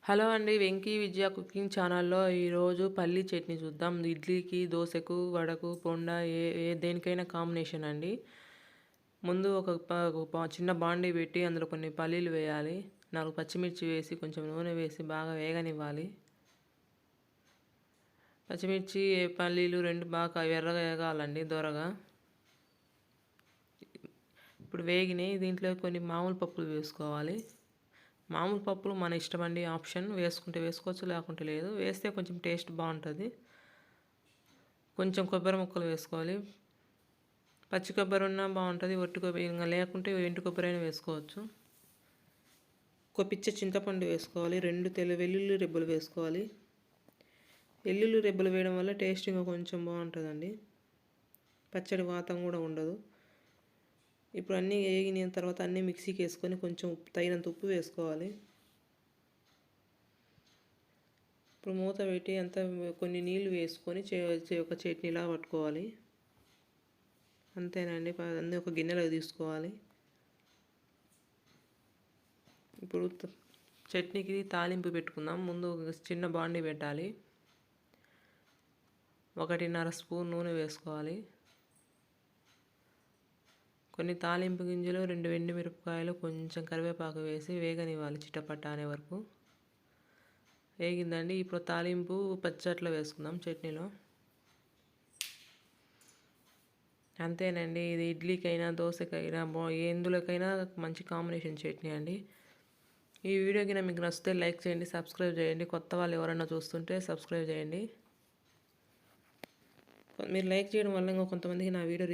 Hello అండి. వెంకీ విజయ cooking ఛానల్‌లో ఈరోజు పల్లీ చట్నీ చూద్దాం. ఇడ్లీకి, దోసకు, వడకు, పొండ దేనికైనా కాంబినేషన్ అండి. ముందు ఒక చిన్న బాండీ పెట్టి అందులో కొన్ని పల్లీలు వేయాలి. 4 పచ్చిమిర్చి వేసి కొంచెం నూనె వేసి బాగా వేగనివ్వాలి. పచ్చిమిర్చి, పల్లీలు 2 బాగా ఎర్రగా వేగాలండి దోరగా. ఇప్పుడు వేగినాయి. దీంట్లో కొన్ని మామూలు పప్పులు వేసుకోవాలి. మామూలు పప్పులు మన ఇష్టం అండి, ఆప్షన్. వేసుకుంటే వేసుకోవచ్చు, లేకుంటే లేదు. వేస్తే కొంచెం టేస్ట్ బాగుంటుంది. కొంచెం కొబ్బరి ముక్కలు వేసుకోవాలి. పచ్చి కొబ్బరి ఉన్నా బాగుంటుంది, ఒట్టి కొబ్బరి ఇంకా లేకుంటే ఎండు కొబ్బరి అయినా వేసుకోవచ్చు. ఒక పిచ్చ చింతపండు వేసుకోవాలి. 2 వెల్లుల్లి రెబ్బలు వేసుకోవాలి. వెల్లుల్లి రెబ్బలు వేయడం వల్ల టేస్ట్ ఇంకా కొంచెం బాగుంటుందండి. పచ్చడి వాతం కూడా ఉండదు. ఇప్పుడు అన్నీ వేగిన తర్వాత అన్నీ మిక్సీకి వేసుకొని కొంచెం తగినంత ఉప్పు వేసుకోవాలి. ఇప్పుడు మూత పెట్టి అంతా కొన్ని నీళ్ళు వేసుకొని ఒక చట్నీలా పట్టుకోవాలి. అంతేనండి. అన్నీ ఒక గిన్నెలోకి తీసుకోవాలి. ఇప్పుడు చట్నీకి తాలింపు పెట్టుకుందాం. ముందు చిన్న బాండీ పెట్టాలి. 1.5 స్పూన్ నూనె వేసుకోవాలి. కొన్ని తాలింపు గింజలు, 2 ఎండుమిరపకాయలు, కొంచెం కరివేపాకు వేసి వేగనివ్వాలి చిటపట అనే వరకు. వేగిందండి. ఇప్పుడు తాలింపు పచ్చట్లో వేసుకుందాం చట్నీలో. అంతేనండి. ఇది ఇడ్లీకైనా, దోశకైనా, ఎందులోకైనా మంచి కాంబినేషన్ చట్నీ అండి. ఈ వీడియో కింద మీకు నచ్చితే లైక్ చేయండి, సబ్స్క్రైబ్ చేయండి. కొత్త వాళ్ళు ఎవరైనా చూస్తుంటే సబ్స్క్రైబ్ చేయండి. మీరు లైక్ చేయడం వల్ల ఇంకా కొంతమందికి నా వీడియో